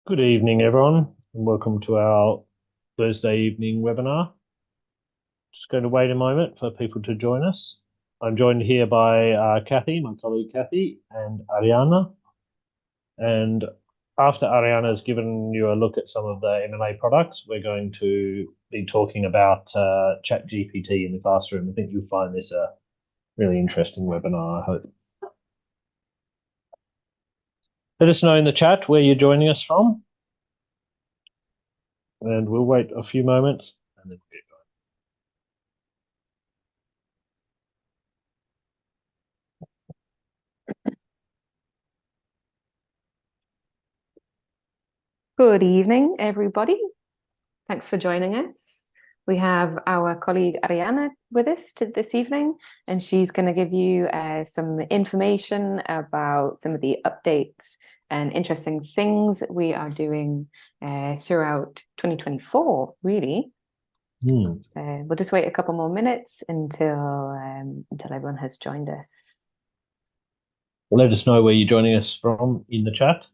Good evening, everyone, and welcome to our Thursday evening webinar. Just going to wait a moment for people to join us. I'm joined here by Kathy, my colleague Kathy, and Ariana. And after Ariana has given you a look at some of the MMA products, we're going to be talking about Chat GPT in the classroom. I think you'll find this a really interesting webinar, I hope. Let us know in the chat where you're joining us from. And we'll wait a few moments and then we'll get Good evening, everybody. Thanks for joining us. We have our colleague Ariana with us this evening, and she's going to give you some information about some of the updates and interesting things we are doing throughout 2024, really. We'll just wait a couple more minutes until everyone has joined us. Let us know where you're joining us from in the chat.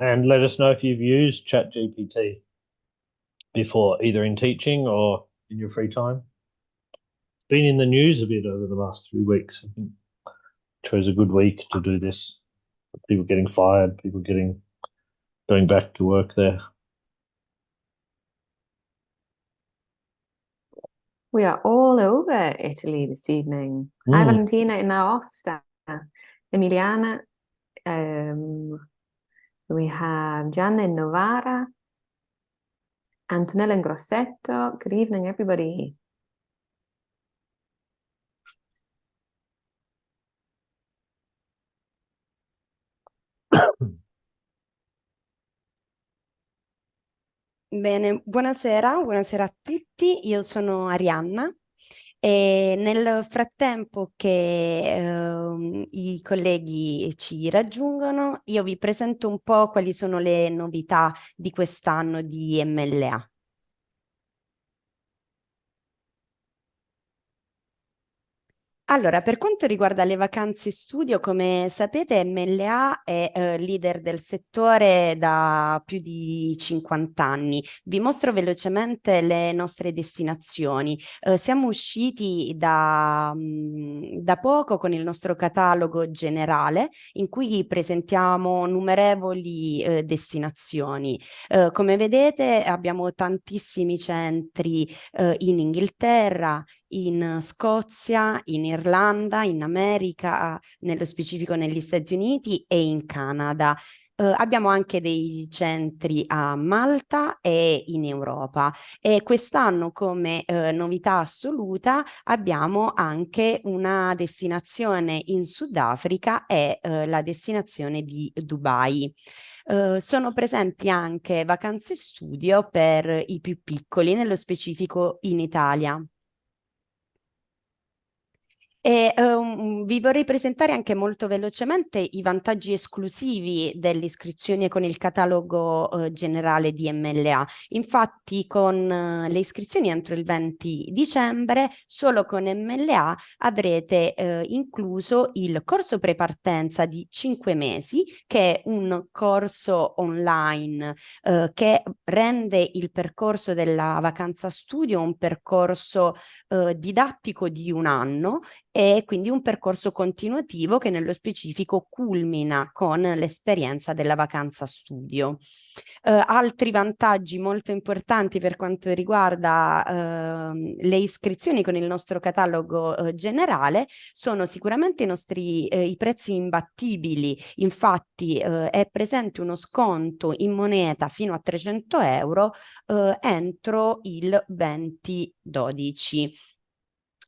And let us know if you've used Chat GPT before, either in teaching or in your free time. It's been in the news a bit over the last 3 weeks. I think it was a good week to do this. People getting fired, people going back to work there. We are all over Italy this evening. Hi, Valentina in Aosta, Emiliana. We have Gianna in Novara, Antonella in Grosseto. Good evening, everybody. Bene, buonasera a tutti, io sono Arianna e nel frattempo che i colleghi ci raggiungono, io vi presento un po' quali sono le novità di quest'anno di MLA. Allora, per quanto riguarda le vacanze studio, come sapete, MLA è leader del settore da più di 50 anni. Vi mostro velocemente le nostre destinazioni. Siamo usciti da poco con il nostro catalogo generale, in cui presentiamo numerevoli destinazioni. Come vedete, abbiamo tantissimi centri in Inghilterra, in Scozia, in Irlanda, in America, nello specifico negli Stati Uniti e in Canada. Abbiamo anche dei centri a Malta e in Europa, e quest'anno come novità assoluta abbiamo anche una destinazione in Sudafrica e la destinazione di Dubai. Sono presenti anche vacanze studio per i più piccoli, nello specifico in Italia. E vi vorrei presentare anche molto velocemente i vantaggi esclusivi delle iscrizioni con il catalogo generale di MLA. Infatti, con le iscrizioni entro il 20 dicembre, solo con MLA avrete incluso il corso prepartenza di 5 mesi, che è un corso online che rende il percorso della vacanza studio un percorso didattico di 1 anno, e quindi un percorso continuativo che nello specifico culmina con l'esperienza della vacanza studio. Altri vantaggi molto importanti per quanto riguarda le iscrizioni con il nostro catalogo generale sono sicuramente i prezzi imbattibili. Infatti è presente uno sconto in moneta fino a 300 euro entro il 20/12.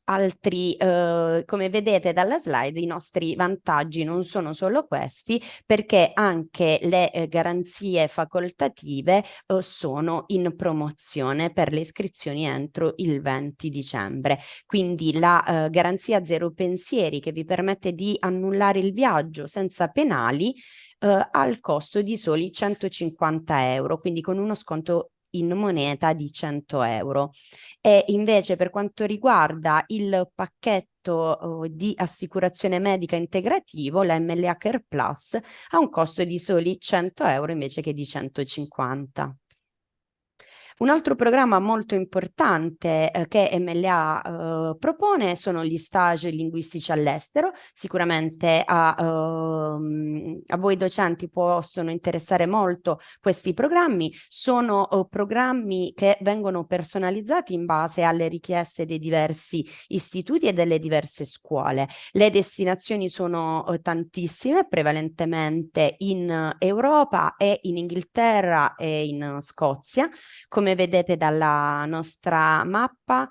Come vedete dalla slide, i nostri vantaggi non sono solo questi, perché anche le garanzie facoltative sono in promozione per le iscrizioni entro il 20 dicembre. Quindi la garanzia zero pensieri, che vi permette di annullare il viaggio senza penali, al costo di soli 150 euro, quindi con uno sconto in moneta di 100 euro. E invece per quanto riguarda il pacchetto trattamento di assicurazione medica integrativo, la MLA Care Plus, a un costo di soli 100 euro invece che di 150. Un altro programma molto importante che MLA propone sono gli stage linguistici all'estero. Sicuramente a voi docenti possono interessare molto questi programmi. Sono programmi che vengono personalizzati in base alle richieste dei diversi istituti e delle diverse scuole. Le destinazioni sono tantissime, prevalentemente in Europa e in Inghilterra e in Scozia. Come vedete dalla nostra mappa,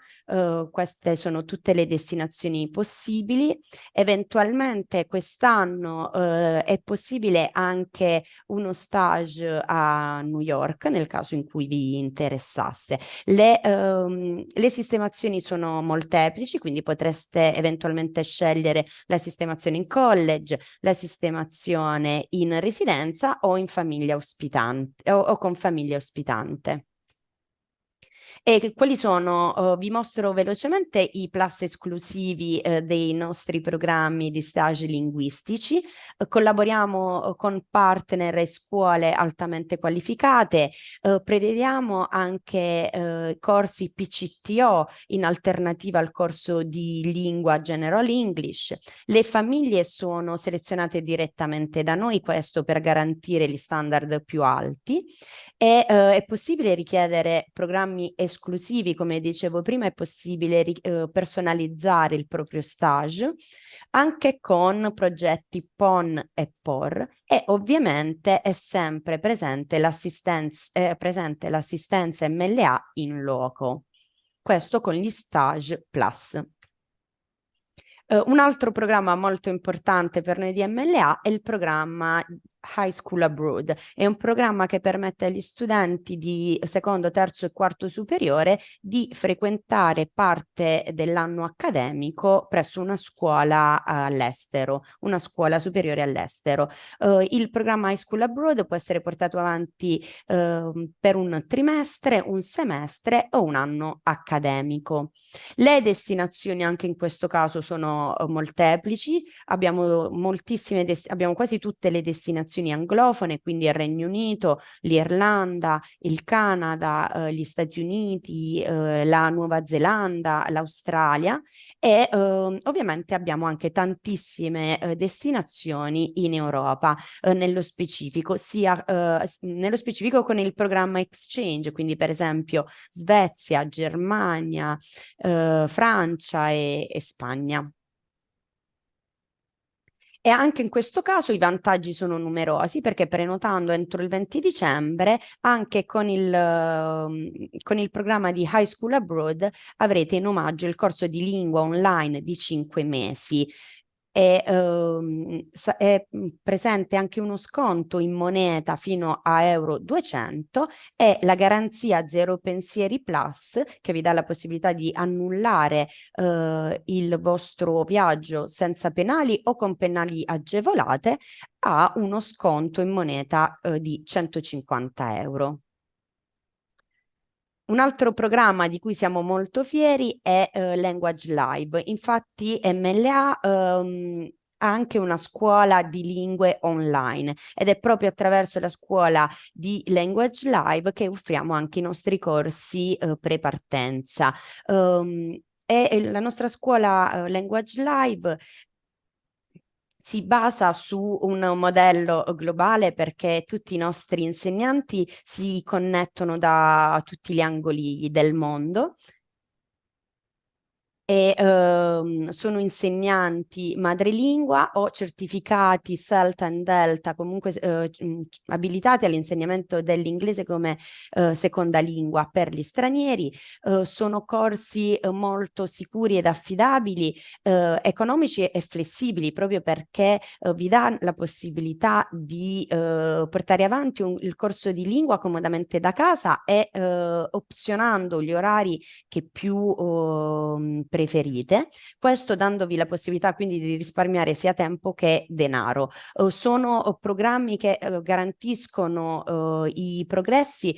queste sono tutte le destinazioni possibili. Eventualmente quest'anno è possibile anche uno stage a New York, nel caso in cui vi interessasse. Le sistemazioni sono molteplici, quindi potreste eventualmente scegliere la sistemazione in college, la sistemazione in residenza o in famiglia ospitante o con famiglia ospitante. E quali sono? Vi mostro velocemente i plus esclusivi dei nostri programmi di stage linguistici. Collaboriamo con partner e scuole altamente qualificate. Prevediamo anche corsi PCTO in alternativa al corso di lingua General English. Le famiglie sono selezionate direttamente da noi, questo per garantire gli standard più alti. E è possibile richiedere programmi esclusivi, come dicevo prima, è possibile personalizzare il proprio stage anche con progetti PON e POR, e ovviamente è sempre presente l'assistenza MLA in loco. Questo con gli stage plus. Un altro programma molto importante per noi di MLA è il programma High School Abroad. È un programma che permette agli studenti di secondo, terzo e quarto superiore di frequentare parte dell'anno accademico presso una scuola all'estero, una scuola superiore all'estero. Il programma High School Abroad può essere portato avanti per un trimestre, un semestre o un anno accademico. Le destinazioni anche in questo caso sono molteplici, abbiamo abbiamo quasi tutte le destinazioni anglofone, quindi il Regno Unito, l'Irlanda, il Canada, gli Stati Uniti, la Nuova Zelanda, l'Australia, e ovviamente abbiamo anche tantissime destinazioni in Europa, nello specifico con il programma Exchange, quindi per esempio Svezia, Germania, Francia e Spagna. E anche in questo caso i vantaggi sono numerosi, perché prenotando entro il 20 dicembre, anche con il programma di High School Abroad, avrete in omaggio il corso di lingua online di 5 mesi. È presente anche uno sconto in moneta fino a euro 200 e la garanzia Zero Pensieri Plus, che vi dà la possibilità di annullare il vostro viaggio senza penali o con penali agevolate, ha uno sconto in moneta di 150 euro. Un altro programma di cui siamo molto fieri è Language Live. Infatti MLA ha anche una scuola di lingue online, ed è proprio attraverso la scuola di Language Live che offriamo anche i nostri corsi pre-partenza. E la nostra scuola Language Live si basa su un modello globale, perché tutti i nostri insegnanti si connettono da tutti gli angoli del mondo e sono insegnanti madrelingua o certificati CELT and Delta, comunque abilitati all'insegnamento dell'inglese come seconda lingua per gli stranieri. Sono corsi molto sicuri ed affidabili, economici e flessibili, proprio perché vi dà la possibilità di portare avanti il corso di lingua comodamente da casa e opzionando gli orari che più preferite, questo dandovi la possibilità quindi di risparmiare sia tempo che denaro. Sono programmi che garantiscono i progressi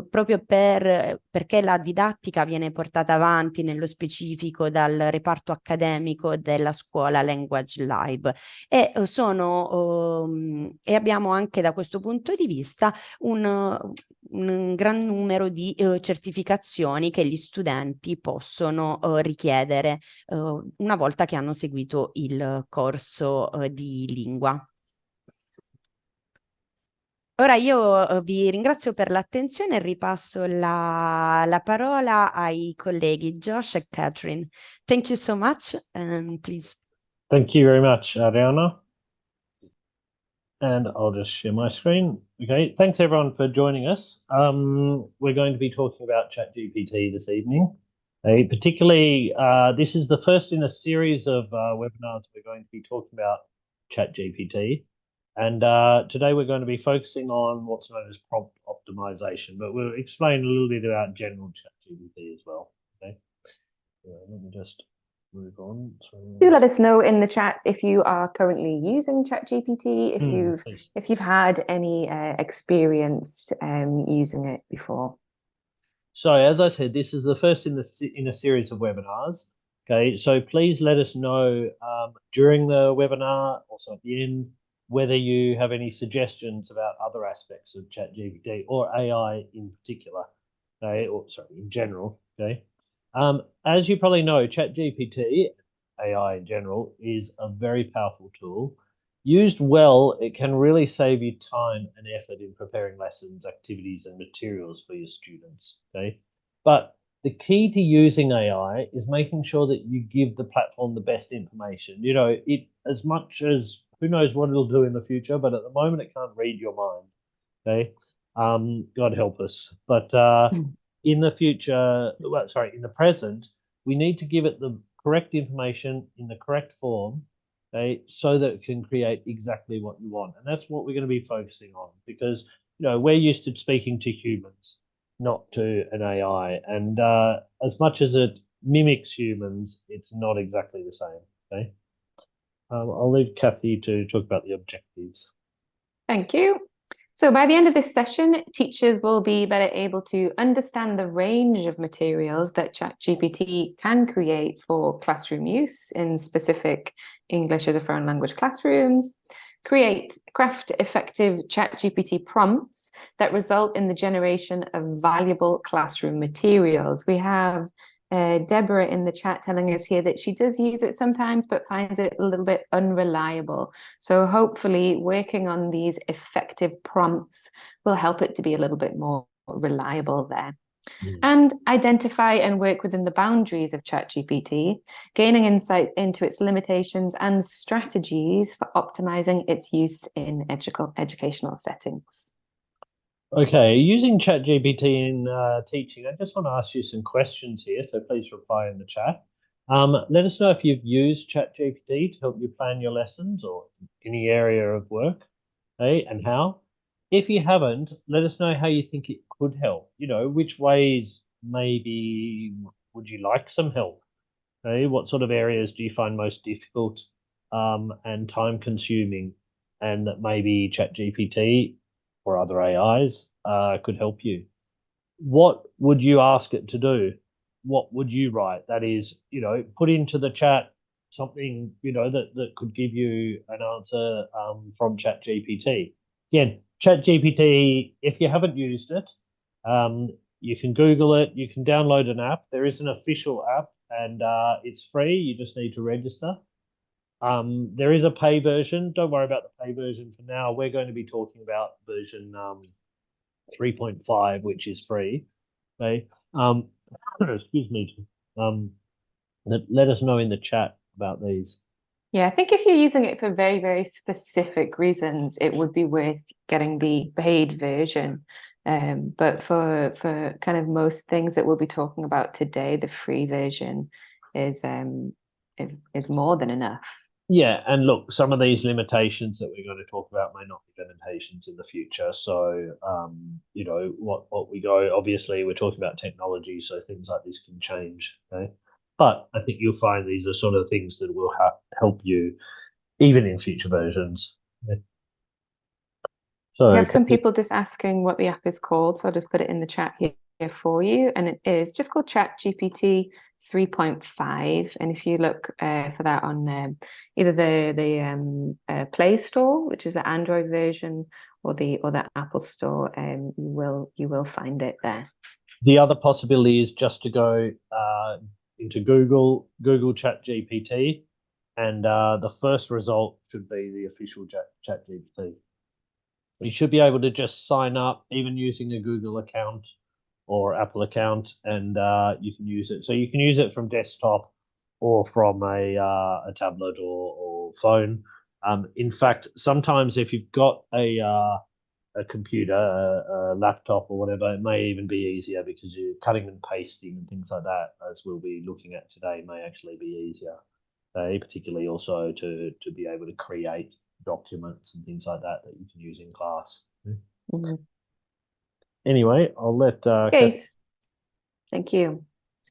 proprio perché la didattica viene portata avanti nello specifico dal reparto accademico della scuola Language Live e abbiamo anche da questo punto di vista un gran numero di certificazioni che gli studenti possono richiedere una volta che hanno seguito il corso di lingua. Ora io vi ringrazio per l'attenzione e ripasso la parola ai colleghi Josh e Catherine. Thank you so much, and please. Thank you very much, Ariana. And I'll just share my screen. Okay, thanks everyone for joining us. We're going to be talking about Chat GPT this evening. Particularly, this is the first in a series of webinars we're going to be talking about Chat GPT. And today we're going to be focusing on what's known as prompt optimization, but we'll explain a little bit about general Chat GPT as well. Okay, let me just move on. Do let us know in the chat if you are currently using Chat GPT, if you've had any experience using it before. So as I said, this is the first in a series of webinars. Okay, so please let us know during the webinar, also at the end, whether you have any suggestions about other aspects of Chat GPT or AI in particular, okay, or sorry, in general. Okay, as you probably know, Chat GPT, AI in general, is a very powerful tool. Used well, it can really save you time and effort in preparing lessons, activities, and materials for your students. Okay, but the key to using AI is making sure that you give the platform the best information. You know, it as much as who knows what it'll do in the future, but at the moment it can't read your mind. Okay, God help us. But in the future, well, sorry, in the present, we need to give it the correct information in the correct form, okay, so that it can create exactly what you want. And that's what we're going to be focusing on, because you know we're used to speaking to humans, not to an AI. And as much as it mimics humans, it's not exactly the same. Okay. I'll leave Kathy to talk about the objectives. Thank you. So by the end of this session, teachers will be better able to understand the range of materials that ChatGPT can create for classroom use in specific English as a foreign language classrooms, craft effective ChatGPT prompts that result in the generation of valuable classroom materials. We have Deborah in the chat telling us here that she does use it sometimes, but finds it a little bit unreliable. So hopefully working on these effective prompts will help it to be a little bit more reliable there. And identify and work within the boundaries of ChatGPT, gaining insight into its limitations and strategies for optimizing its use in educational settings. Okay, using Chat GPT in teaching, I just want to ask you some questions here, so please reply in the chat. Let us know if you've used Chat GPT to help you plan your lessons or any area of work, okay, and how. If you haven't, let us know how you think it could help. You know, which ways maybe would you like some help? Okay, what sort of areas do you find most difficult and time consuming, and that maybe Chat GPT or other AIs could help you? What would you ask it to do? What would you write? That is, you know, put into the chat something, you know, that could give you an answer from Chat GPT. Again, Chat GPT, if you haven't used it, you can Google it, you can download an app. There is an official app and it's free. You just need to register. There is a pay version. Don't worry about the pay version for now. We're going to be talking about version 3.5, which is free. Okay. Excuse me. Let us know in the chat about these. Yeah, I think if you're using it for very, very specific reasons, it would be worth getting the paid version. But for kind of most things that we'll be talking about today, the free version is more than enough. Yeah, and look, some of these limitations that we're going to talk about may not be limitations in the future. So, you know, what we go, obviously, we're talking about technology, so things like this can change. Okay. But I think you'll find these are sort of things that will help you even in future versions. So we have some people just asking what the app is called, so I'll just put it in the chat here for you. And it is just called Chat GPT 3.5. And if you look for that on either the Play Store, which is the Android version, or the Apple Store, you will find it there. The other possibility is just to go into Google Chat GPT, and the first result should be the official Chat GPT. You should be able to just sign up, even using a Google account or Apple account, and you can use it. So you can use it from desktop or from a tablet or phone. In fact, sometimes if you've got a computer, a laptop or whatever, it may even be easier because you're cutting and pasting and things like that, as we'll be looking at today, may actually be easier. Particularly also to be able to create documents and things like that you can use in class. Mm-hmm. Anyway, I'll let Thank you.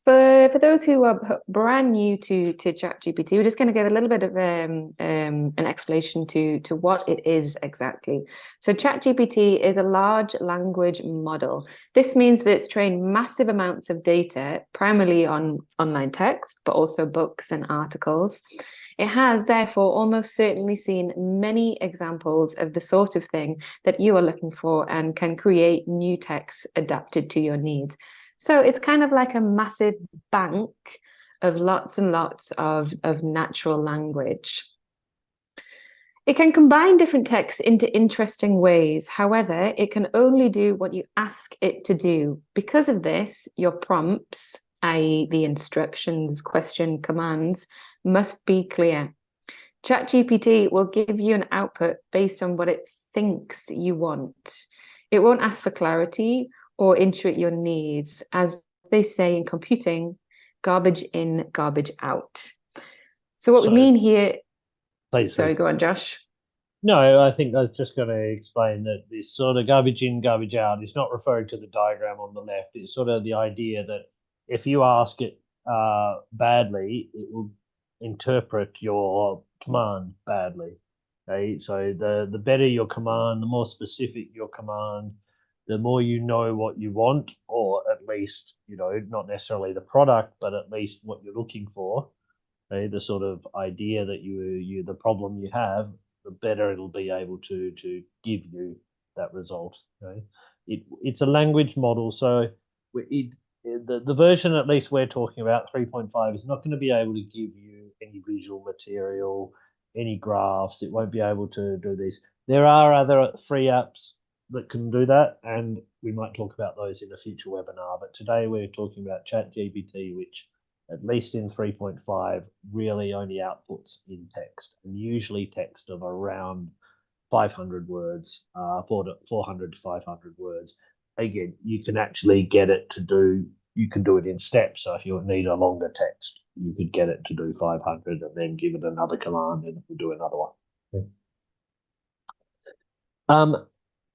For those who are brand new to ChatGPT, we're just going to give a little bit of an explanation to what it is exactly. So ChatGPT is a large language model. This means that it's trained massive amounts of data, primarily on online text, but also books and articles. It has therefore almost certainly seen many examples of the sort of thing that you are looking for and can create new text adapted to your needs. So it's kind of like a massive bank of lots and lots of natural language. It can combine different texts into interesting ways. However, it can only do what you ask it to do. Because of this, your prompts, i.e. the instructions, question, commands, must be clear. ChatGPT will give you an output based on what it thinks you want. It won't ask for clarity or intuit your needs. As they say in computing, garbage in, garbage out. So what we mean here... Sorry, go on, Josh. No, I think I was just going to explain that this sort of garbage in, garbage out is not referring to the diagram on the left. It's sort of the idea that if you ask it badly, it will interpret your command badly. Okay, so the better your command, the more specific your command, the more you know what you want, or at least, not necessarily the product, but at least what you're looking for, okay, the sort of idea that the problem you have, the better it'll be able to give you that result. Okay? It's a language model, so the version at least we're talking about, 3.5, is not going to be able to give you any visual material, any graphs. It won't be able to do this. There are other free apps that can do that, and we might talk about those in a future webinar. But today we're talking about Chat GPT, which at least in 3.5 really only outputs in text, and usually text of around 500 words, 400 to 500 words. Again, you can actually get it to do, you can do it in steps. So if you need a longer text, you could get it to do 500 and then give it another command and it will do another one. Okay.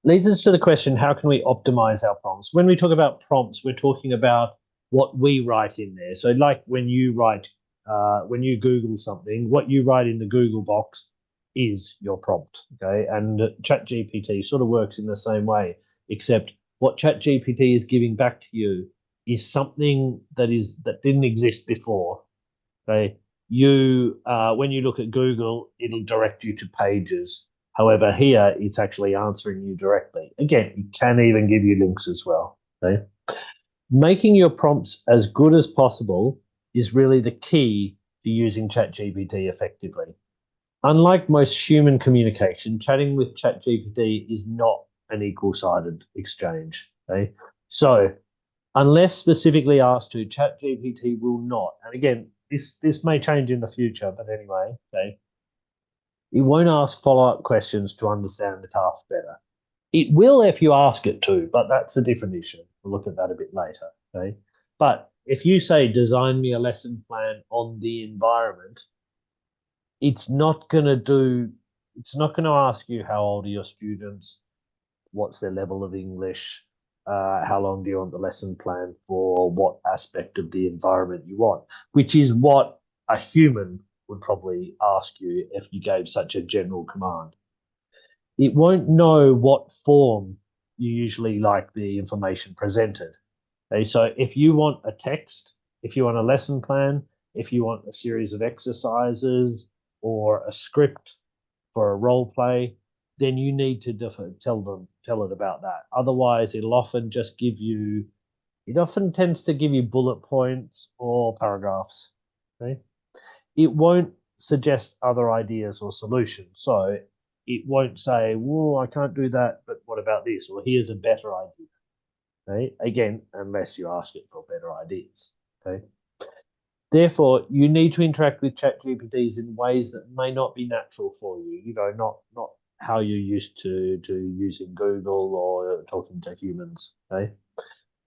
Leads us to the question, how can we optimize our prompts? When we talk about prompts, we're talking about what we write in there. So like when you Google something, what you write in the Google box is your prompt, okay? And ChatGPT sort of works in the same way, except what ChatGPT is giving back to you is something that didn't exist before, okay? When you look at Google, it'll direct you to pages. However, here it's actually answering you directly. Again, it can even give you links as well, okay? Making your prompts as good as possible is really the key to using ChatGPT effectively. Unlike most human communication, chatting with ChatGPT is not an equal-sided exchange. Okay? So, unless specifically asked to, ChatGPT will not. And again, this may change in the future, but anyway, okay, it won't ask follow-up questions to understand the task better. It will if you ask it to, but that's a different issue. We'll look at that a bit later. Okay. But if you say, design me a lesson plan on the environment, it's not going to ask you how old are your students, what's their level of English, how long do you want the lesson plan for, what aspect of the environment you want, which is what a human would probably ask you if you gave such a general command. It won't know what form you usually like the information presented. Okay, so if you want a text, if you want a lesson plan, if you want a series of exercises or a script for a role play, then you need to tell it about that. Otherwise, it often tends to give you bullet points or paragraphs. Okay, it won't suggest other ideas or solutions. So it won't say, "Well, I can't do that, but what about this?" Or here's a better idea. Okay, again, unless you ask it for better ideas. Okay. Therefore, you need to interact with Chat GPTs in ways that may not be natural for you. Not how you're used to using Google or talking to humans. Okay.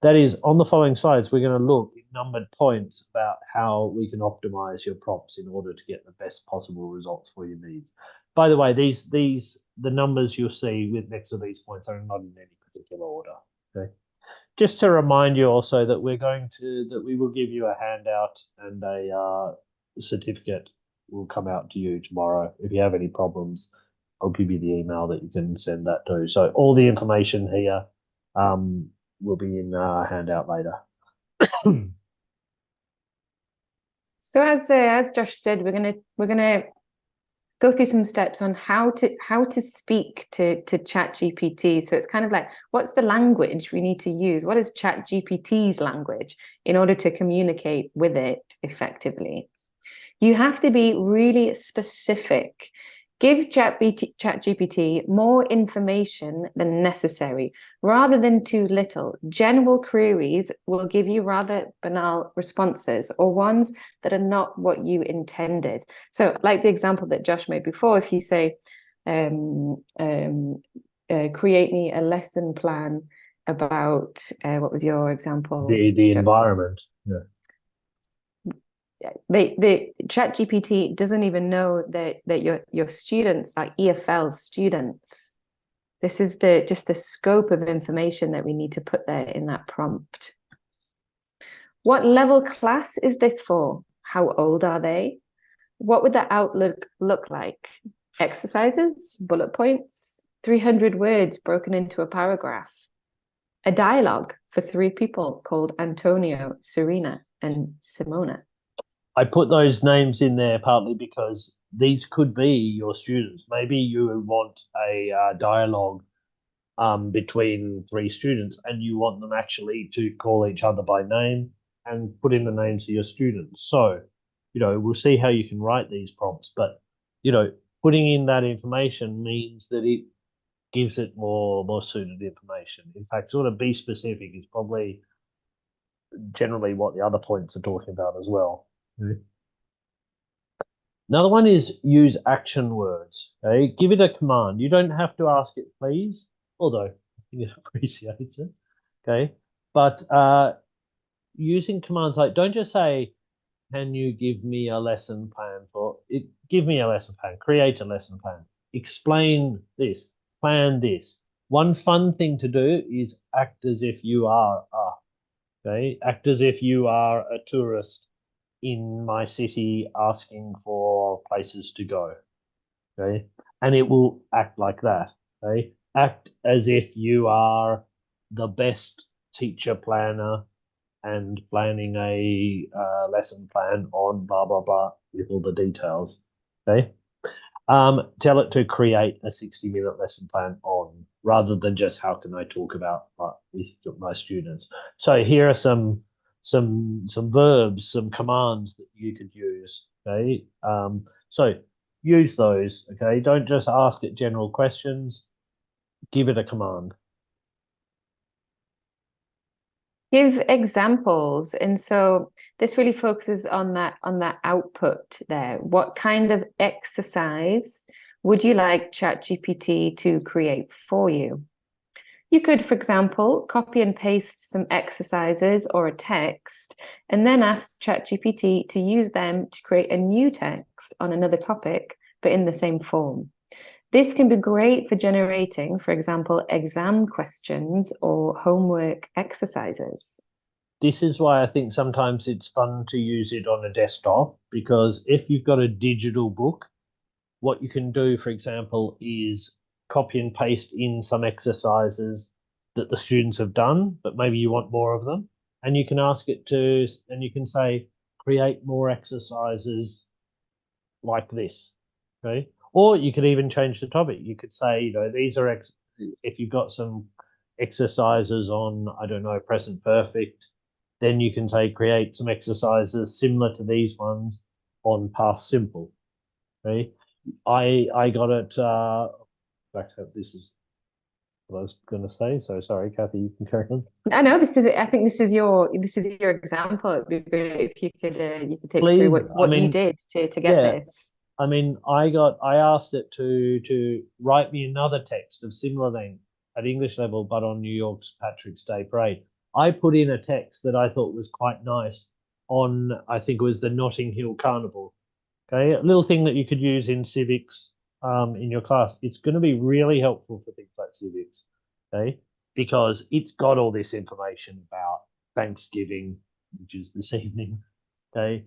That is, on the following slides, we're going to look at numbered points about how we can optimize your prompts in order to get the best possible results for your needs. By the way, the numbers you'll see with next to these points are not in any particular order. Okay. Just to remind you also that we will give you a handout and a certificate will come out to you tomorrow. If you have any problems, I'll give you the email that you can send that to. So all the information here will be in a handout later. So as Josh said, we're gonna go through some steps on how to speak to Chat GPT. So it's kind of like, what's the language we need to use? What is Chat GPT's language in order to communicate with it effectively? You have to be really specific. Give Chat GPT more information than necessary, rather than too little. General queries will give you rather banal responses or ones that are not what you intended. So like the example that Josh made before, if you say, create me a lesson plan about, what was your example? The environment. Yeah. The Chat GPT doesn't even know that your students are EFL students. This is just the scope of information that we need to put there in that prompt. What level class is this for? How old are they? What would the outlook look like? Exercises, bullet points, 300 words broken into a paragraph. A dialogue for 3 people called Antonio, Serena, and Simona. I put those names in there partly because these could be your students. Maybe you want a dialogue between 3 students and you want them actually to call each other by name and put in the names of your students. So, we'll see how you can write these prompts, but, putting in that information means that it gives it more suited information. In fact, sort of be specific is probably generally what the other points are talking about as well. Another one is use action words. Okay, give it a command. You don't have to ask it, please, although I think it appreciates it. Okay, but using commands like, don't just say, "Can you give me a lesson plan for it?" Give me a lesson plan. Create a lesson plan. Explain this. Plan this. One fun thing to do is act as if you are okay, act as if you are a tourist in my city asking for places to go. Okay. And it will act like that. Okay. Act as if you are the best teacher planner and planning a lesson plan on blah, blah, blah with all the details. Okay. Tell it to create a 60-minute lesson plan on, rather than just how can I talk about with my students. So here are some verbs, some commands that you could use. Okay. So use those. Okay. Don't just ask it general questions. Give it a command. Give examples. And so this really focuses on that output there. What kind of exercise would you like Chat GPT to create for you? You could, for example, copy and paste some exercises or a text and then ask Chat GPT to use them to create a new text on another topic, but in the same form. This can be great for generating, for example, exam questions or homework exercises. This is why I think sometimes it's fun to use it on a desktop, because if you've got a digital book, what you can do, for example, is copy and paste in some exercises that the students have done, but maybe you want more of them. And you can ask it to, and you can say, create more exercises like this. Okay. Or you could even change the topic. You could say, you know, these are, if you've got some exercises on, I don't know, present perfect, then you can say, create some exercises similar to these ones on past simple. Okay. I got it. This is what I was going to say. So sorry, Kathy, you can carry on. I know this is. I think this is your example. It'd be great if you could take Please, through what you did to get yeah. this. I mean, I asked it to write me another text of similar length at English level, but on New York's Patrick's Day parade. I put in a text that I thought was quite nice on, I think it was the Notting Hill Carnival. Okay, a little thing that you could use in civics in your class. It's going to be really helpful for things like civics, okay, because it's got all this information about Thanksgiving, which is this evening, okay,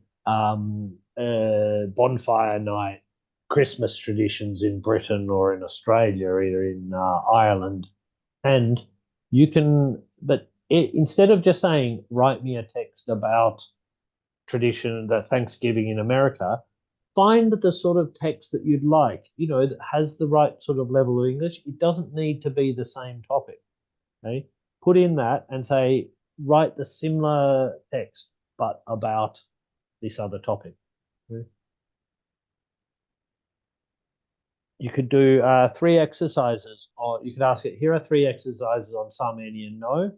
bonfire night, Christmas traditions in Britain or in Australia, or in Ireland, and you can, but instead of just saying write me a text about tradition that Thanksgiving in America, find the sort of text that you'd like, you know, that has the right sort of level of English. It doesn't need to be the same topic. Okay, put in that and say write the similar text but about this other topic. Okay. You could do 3 exercises, or you could ask it, here are 3 exercises on some, any, and no.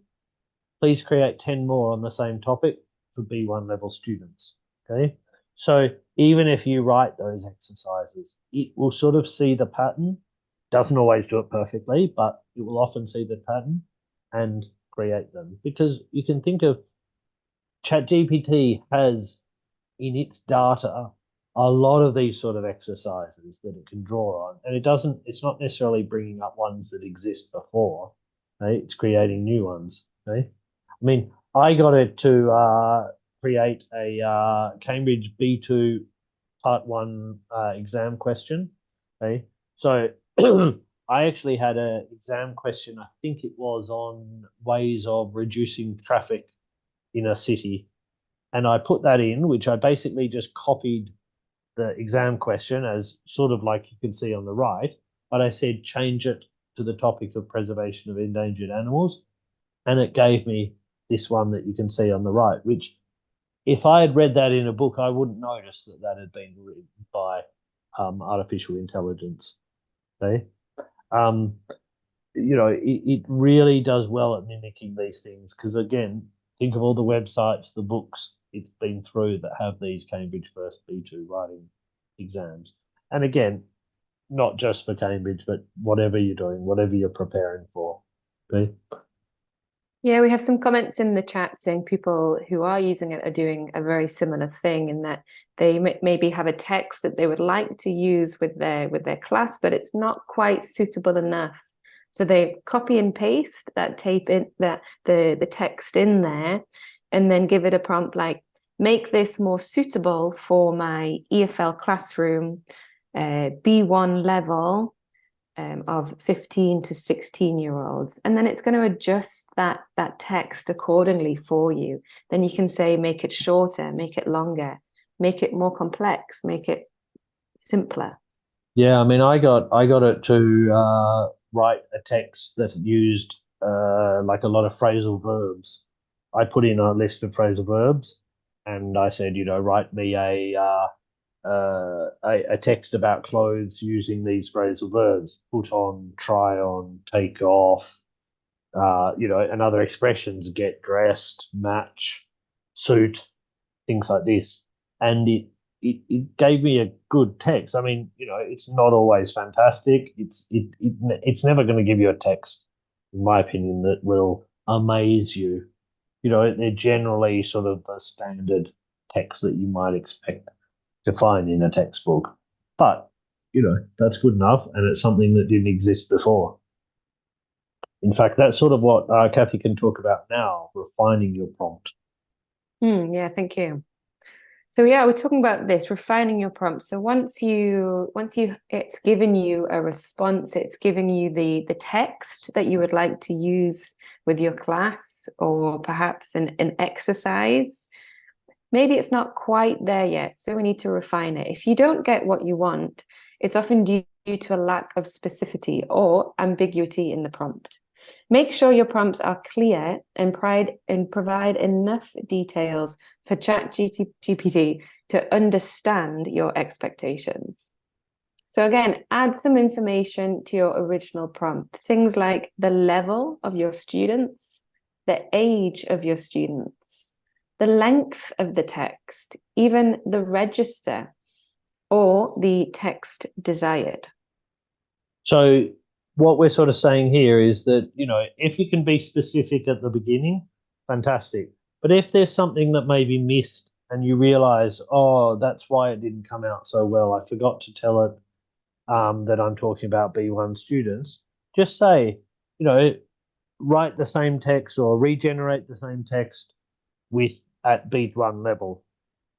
Please create 10 more on the same topic for B1 level students. Okay, so even if you write those exercises, it will sort of see the pattern. Doesn't always do it perfectly, but it will often see the pattern and create them. Because you can think of Chat GPT has in its data a lot of these sort of exercises that it can draw on, and it's not necessarily bringing up ones that exist before. Okay? It's creating new ones. Okay, I mean, I got it to create a Cambridge B2 Part 1 exam question. Okay, so I actually had an exam question. I think it was on ways of reducing traffic in a city, and I put that in, which I basically just copied the exam question as sort of like you can see on the right, but I said change it to the topic of preservation of endangered animals, and it gave me this one that you can see on the right, which if I had read that in a book, I wouldn't notice that that had been written by artificial intelligence. Okay, you know, it really does well at mimicking these things because, again, think of all the websites, the books it's been through that have these Cambridge First B2 writing exams. And again, not just for Cambridge, but whatever you're doing, whatever you're preparing for. Okay. Yeah, we have some comments in the chat saying people who are using it are doing a very similar thing in that they maybe have a text that they would like to use with their class, but it's not quite suitable enough. So they copy and paste that the text in there, and then give it a prompt like, make this more suitable for my EFL classroom, B1 level. Of 15 to 16-year-olds, and then it's going to adjust that text accordingly for you. Then you can say make it shorter, make it longer, make it more complex, make it simpler. Yeah, I mean, I got it to write a text that used like a lot of phrasal verbs. I put in a list of phrasal verbs, and I said, you know, write me a text about clothes using these phrasal verbs: put on, try on, take off, you know, and other expressions: get dressed, match, suit, things like this. And it gave me a good text. I mean, you know, it's not always fantastic. It's never going to give you a text, in my opinion, that will amaze you. You know, they're generally sort of the standard text that you might expect to find in a textbook. But that's good enough, and it's something that didn't exist before. In fact, that's sort of what Kathy can talk about now, refining your prompt. Yeah, thank you. So yeah, we're talking about this, refining your prompt. So once it's given you a response, it's given you the text that you would like to use with your class, or perhaps an exercise. Maybe it's not quite there yet, so we need to refine it. If you don't get what you want, it's often due to a lack of specificity or ambiguity in the prompt. Make sure your prompts are clear and provide enough details for Chat GPT to understand your expectations. So again, add some information to your original prompt. Things like the level of your students, the age of your students, the length of the text, even the register or the text desired. So what we're sort of saying here is that, if you can be specific at the beginning, fantastic. But if there's something that may be missed and you realize, oh, that's why it didn't come out so well, I forgot to tell it that I'm talking about B1 students, just say, write the same text or regenerate the same text at B1 level.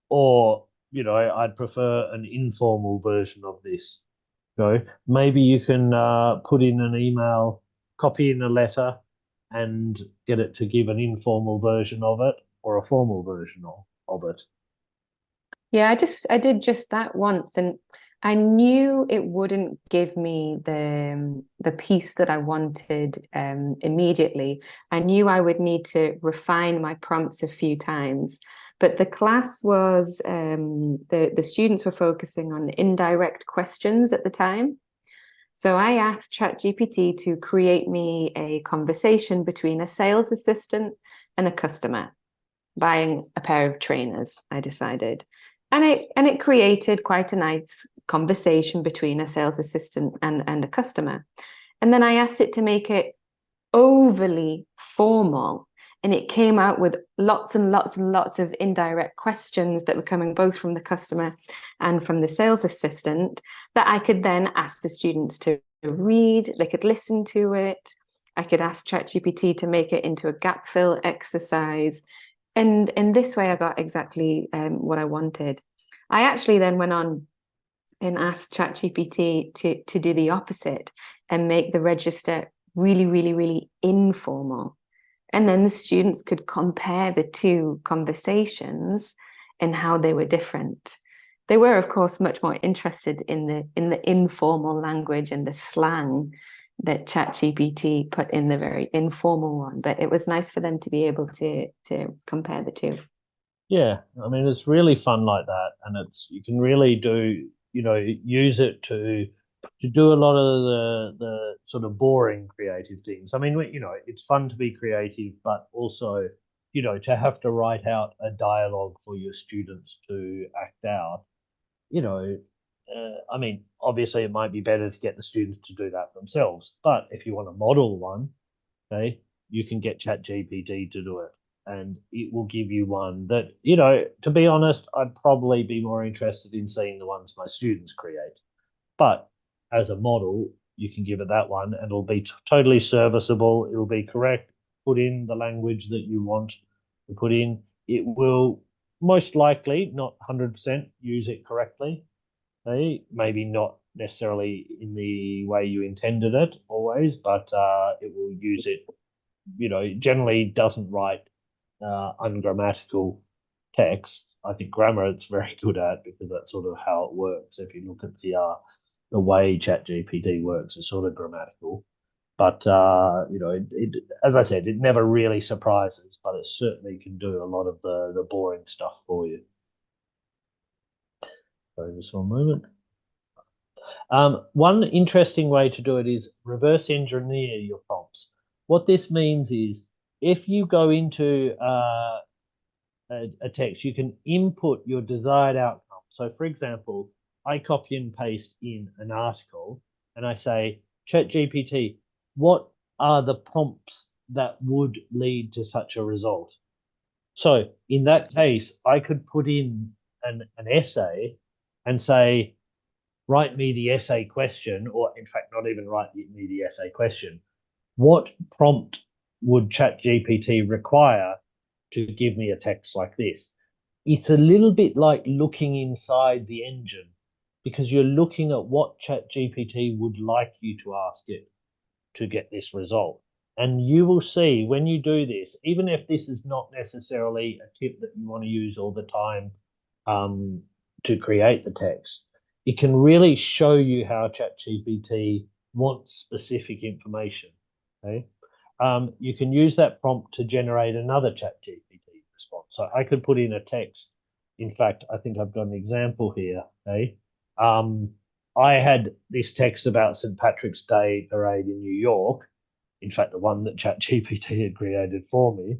Or, I'd prefer an informal version of this. Maybe you can put in an email, copy in a letter, and get it to give an informal version of it or a formal version of it. Yeah, I did just that once, and I knew it wouldn't give me the piece that I wanted immediately. I knew I would need to refine my prompts a few times. But the class was the students were focusing on indirect questions at the time. So I asked ChatGPT to create me a conversation between a sales assistant and a customer buying a pair of trainers, I decided. And it created quite a nice conversation between a sales assistant and a customer. And then I asked it to make it overly formal, and it came out with lots and lots and lots of indirect questions that were coming both from the customer and from the sales assistant that I could then ask the students to read. They could listen to it. I could ask ChatGPT to make it into a gap fill exercise. And in this way, I got exactly what I wanted. I actually then went on and asked ChatGPT to do the opposite and make the register really, really, really informal. And then the students could compare the two conversations and how they were different. They were, of course, much more interested in the informal language and the slang that ChatGPT put in the very informal one. But it was nice for them to be able to compare the two. Yeah, I mean, it's really fun like that, and you can really do, use it to do a lot of the sort of boring creative things. I mean, it's fun to be creative, but also, to have to write out a dialogue for your students to act out. I mean, obviously, it might be better to get the students to do that themselves, but if you want to model one, okay, you can get ChatGPT to do it, and it will give you one that, to be honest, I'd probably be more interested in seeing the ones my students create. But as a model, you can give it that one, and it'll be totally serviceable. It will be correct. Put in the language that you want to put in. It will most likely, not 100%, use it correctly. Okay? Maybe not necessarily in the way you intended it always, but it will use it. Generally doesn't write ungrammatical text. I think grammar it's very good at, because that's sort of how it works. If you look at the way ChatGPT works, it's sort of grammatical. But as I said, it never really surprises, but it certainly can do a lot of the boring stuff for you. So just one moment. One interesting way to do it is reverse engineer your prompts. What this means is, if you go into a text, you can input your desired outcome. So, for example, I copy and paste in an article and I say, ChatGPT, what are the prompts that would lead to such a result? So, in that case, I could put in an essay and say, write me the essay question, or in fact, not even write me the essay question. What prompt would Chat GPT require to give me a text like this? It's a little bit like looking inside the engine, because you're looking at what Chat GPT would like you to ask it to get this result. And you will see when you do this, even if this is not necessarily a tip that you want to use all the time to create the text, it can really show you how ChatGPT wants specific information. Okay. You can use that prompt to generate another ChatGPT response. So I could put in a text. In fact, I think I've got an example here. Okay. I had this text about St. Patrick's Day parade in New York. In fact, the one that ChatGPT had created for me.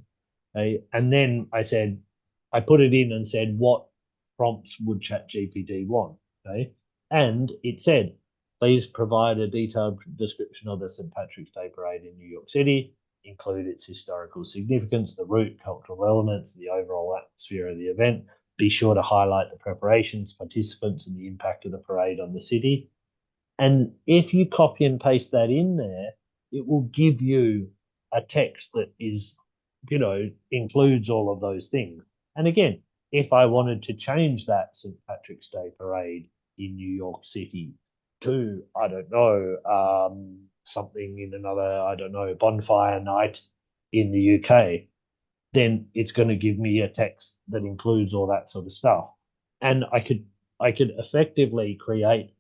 Okay? And then I put it in and said, what prompts would ChatGPT want? Okay. And it said, please provide a detailed description of the St. Patrick's Day parade in New York City, include its historical significance, the route, cultural elements, the overall atmosphere of the event. Be sure to highlight the preparations, participants, and the impact of the parade on the city. And if you copy and paste that in there, it will give you a text that is, includes all of those things. And again, if I wanted to change that St. Patrick's Day parade in New York City to, I don't know, something in another, I don't know, bonfire night in the UK, then it's going to give me a text that includes all that sort of stuff. And I could effectively create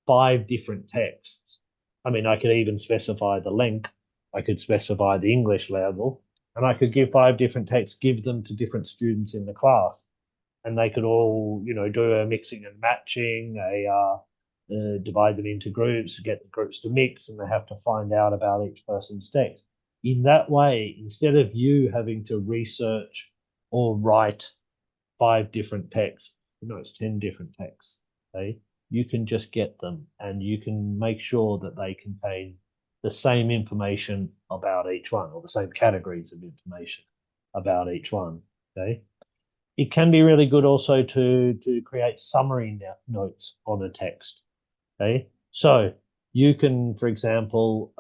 5 different texts. I mean, I could even specify the length. I could specify the English level, and I could give 5 different texts, give them to different students in the class, and they could all, do a mixing and matching, divide them into groups, get the groups to mix, and they have to find out about each person's text. In that way, instead of you having to research or write 5 different texts, it's 10 different texts, okay? You can just get them and you can make sure that they contain the same information about each one, or the same categories of information about each one, okay? It can be really good also to create summary notes on a text, okay? So you can, for example,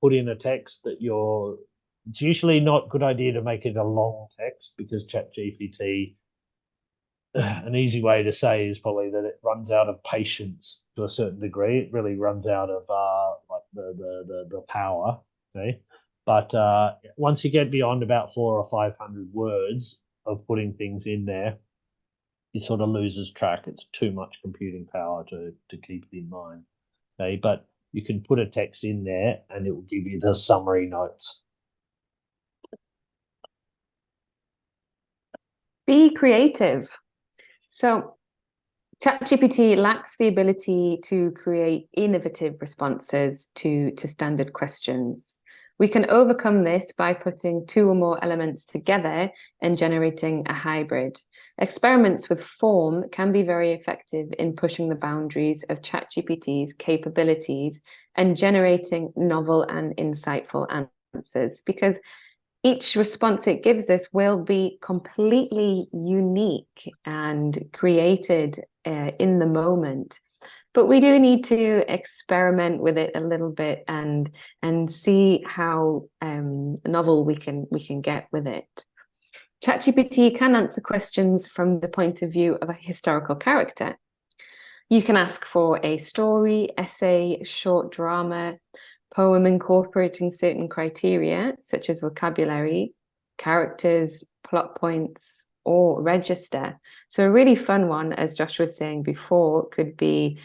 put in a text that it's usually not a good idea to make it a long text, because ChatGPT, an easy way to say is probably that it runs out of patience to a certain degree. It really runs out of like the power. Okay, but once you get beyond about 400 or 500 words of putting things in there, it sort of loses track. It's too much computing power to keep it in mind. Okay, but you can put a text in there and it will give you the summary notes. Be creative. So ChatGPT lacks the ability to create innovative responses to standard questions. We can overcome this by putting 2 or more elements together and generating a hybrid. Experiments with form can be very effective in pushing the boundaries of ChatGPT's capabilities and generating novel and insightful answers, because each response it gives us will be completely unique and created in the moment. But we do need to experiment with it a little bit and see how novel we can get with it. ChatGPT can answer questions from the point of view of a historical character. You can ask for a story, essay, short drama, poem incorporating certain criteria, such as vocabulary, characters, plot points, or register. So a really fun one, as Josh was saying before, could be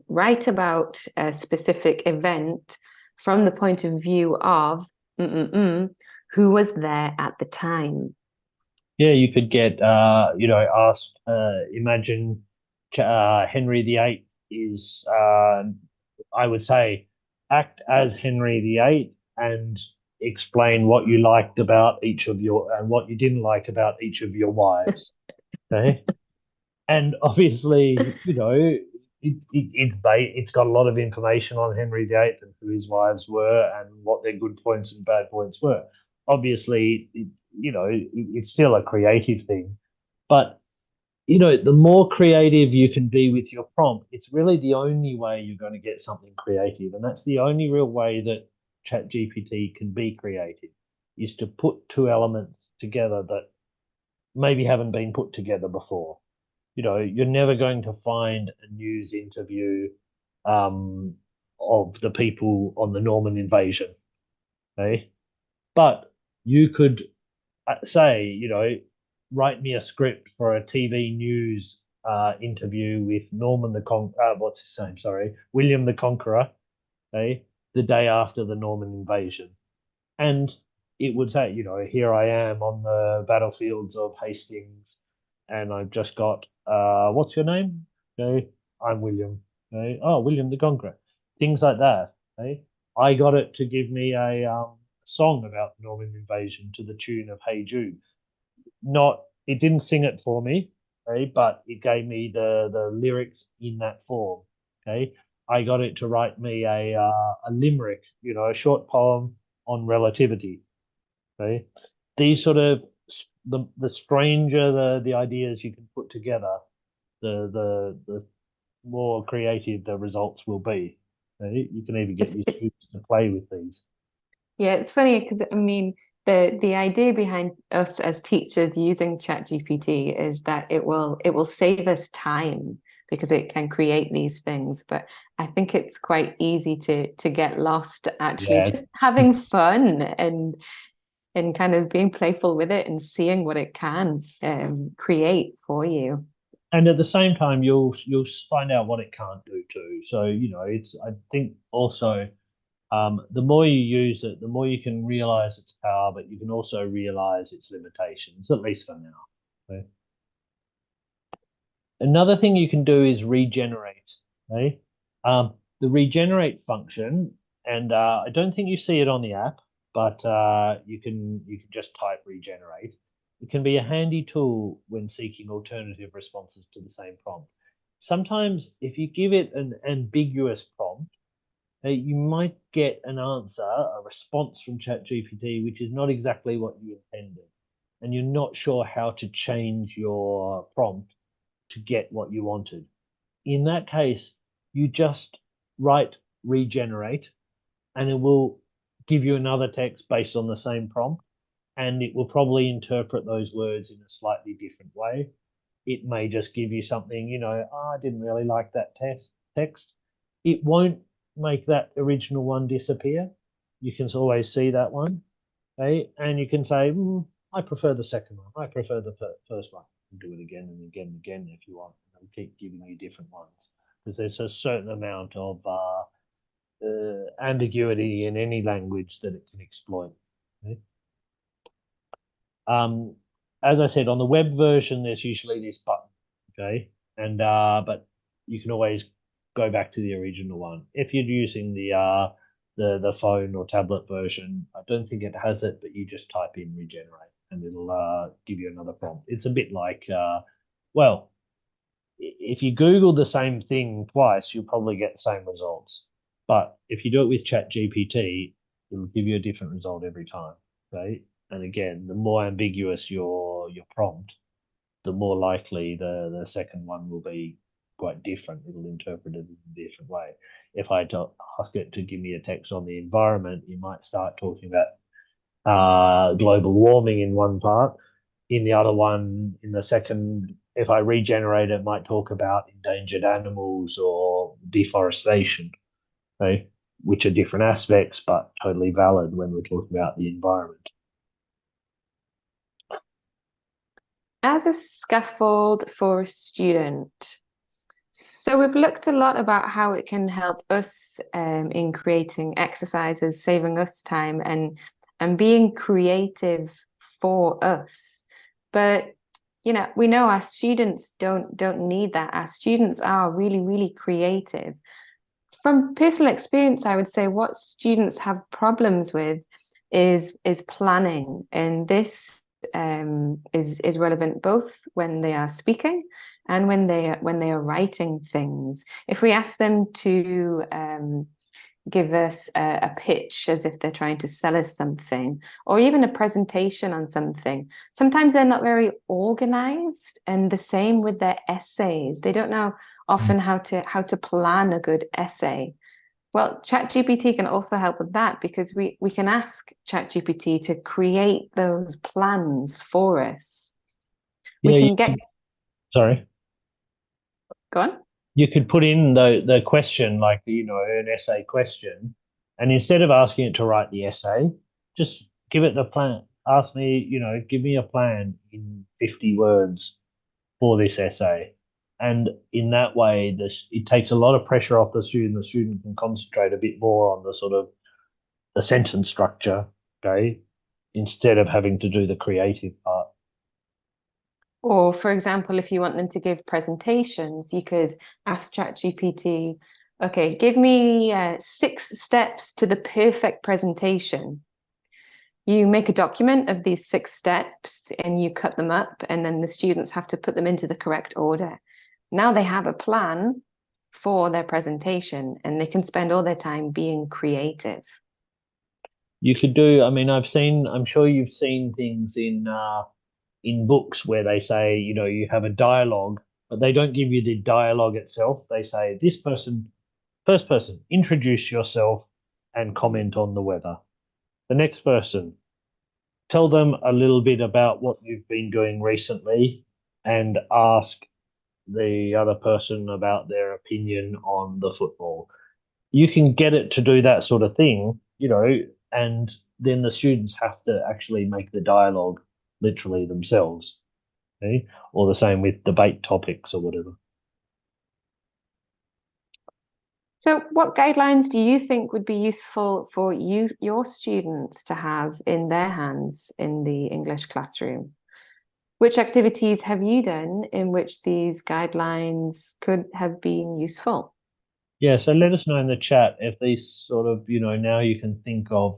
write about a specific event from the point of view of who was there at the time. Yeah, you could get, asked, imagine Henry VIII is, I would say, act as Henry VIII and explain what you liked about each of your, and what you didn't like about each of your wives. Okay. And obviously, it's got a lot of information on Henry VIII and who his wives were and what their good points and bad points were. Obviously, it's still a creative thing, but you know, the more creative you can be with your prompt, it's really the only way you're going to get something creative. And that's the only real way that Chat GPT can be creative, is to put two elements together that maybe haven't been put together before. You know, you're never going to find a news interview of the people on the Norman invasion, okay? But you could say, you know, write me a script for a TV news interview with what's his name? Sorry, William the Conqueror, okay, the day after the Norman invasion, and it would say, you know, here I am on the battlefields of Hastings, and I've just got what's your name? Okay, I'm William. Okay, oh, William the Conqueror. Things like that. Okay, I got it to give me a song about the Norman invasion to the tune of Hey Jude. Not, it didn't sing it for me, okay, but it gave me the lyrics in that form. Okay, I got it to write me a limerick, you know, a short poem on relativity. Okay, these sort of the stranger the ideas you can put together, the more creative the results will be. Okay? You can even get your students to play with these. Yeah, it's funny because I mean the idea behind us as teachers using ChatGPT is that it will save us time because it can create these things. But I think it's quite easy to get lost actually Yeah, just having fun and kind of being playful with it and seeing what it can create for you. and at the same time you'll find out what it can't do too. So you know, it's, I think also the more you use it, the more you can realize its power, but you can also realize its limitations, at least for now. Okay? Another thing you can do is regenerate. Okay? The regenerate function, and I don't think you see it on the app, but you can just type regenerate. It can be a handy tool when seeking alternative responses to the same prompt. Sometimes, if you give it an ambiguous prompt, you might get an answer, a response from ChatGPT, which is not exactly what you intended, and you're not sure how to change your prompt to get what you wanted. In that case, you just write regenerate, and it will give you another text based on the same prompt, and it will probably interpret those words in a slightly different way. It may just give you something, you know, oh, I didn't really like that text. It won't make that original one disappear. You can always see that one, okay? And you can say, I prefer the second one. I prefer the first one. And do it again and again and again if you want. And keep giving you different ones because there's a certain amount of ambiguity in any language that it can exploit. Okay? As I said, on the web version, there's usually this button, okay, and but you can always go back to the original one if you're using the phone or tablet version. I don't think it has it, but you just type in regenerate and it'll give you another prompt. It's a bit like well, if you Google the same thing twice, you'll probably get the same results. But if you do it with Chat GPT, it'll give you a different result every time. Okay. And again, the more ambiguous your prompt, the more likely the second one will be quite different. It'll interpret it in a different way. If I ask it to give me a text on the environment, you might start talking about global warming in one part. In the other one, in the second, if I regenerate it, might talk about endangered animals or deforestation, okay, which are different aspects, but totally valid when we're talking about the environment. As a scaffold for a student, so we've looked a lot about how it can help us in creating exercises, saving us time and being creative for us. But you know, we know our students don't need that. Our students are really, really creative. From personal experience, I would say what students have problems with is planning, and this is relevant both when they are speaking and when they are writing things. If we ask them to give us a pitch as if they're trying to sell us something, or even a presentation on something. Sometimes they're not very organized, and the same with their essays. They don't know often how to plan a good essay. Well, Chat GPT can also help with that, because we can ask Chat GPT to create those plans for us. We Yeah, can get... Sorry. Go on. You could put in the question, like, an essay question, and instead of asking it to write the essay, just give it the plan. Ask me, give me a plan in 50 words for this essay. And in that way, it takes a lot of pressure off the student. The student can concentrate a bit more on the sort of the sentence structure, okay, instead of having to do the creative part. Or, for example, if you want them to give presentations, you could ask ChatGPT, okay, give me 6 steps to the perfect presentation. You make a document of these 6 steps and you cut them up, and then the students have to put them into the correct order. Now they have a plan for their presentation, and they can spend all their time being creative. You could do, I'm sure you've seen things in books where they say, you have a dialogue, but they don't give you the dialogue itself. They say, first person, introduce yourself and comment on the weather. The next person, tell them a little bit about what you've been doing recently and ask the other person about their opinion on the football. You can get it to do that sort of thing, and then the students have to actually make the dialogue literally themselves. Okay? Or the same with debate topics or whatever. So what guidelines do you think would be useful for your students to have in their hands in the English classroom? Which activities have you done in which these guidelines could have been useful? Yeah, so let us know in the chat if these sort of, now you can think of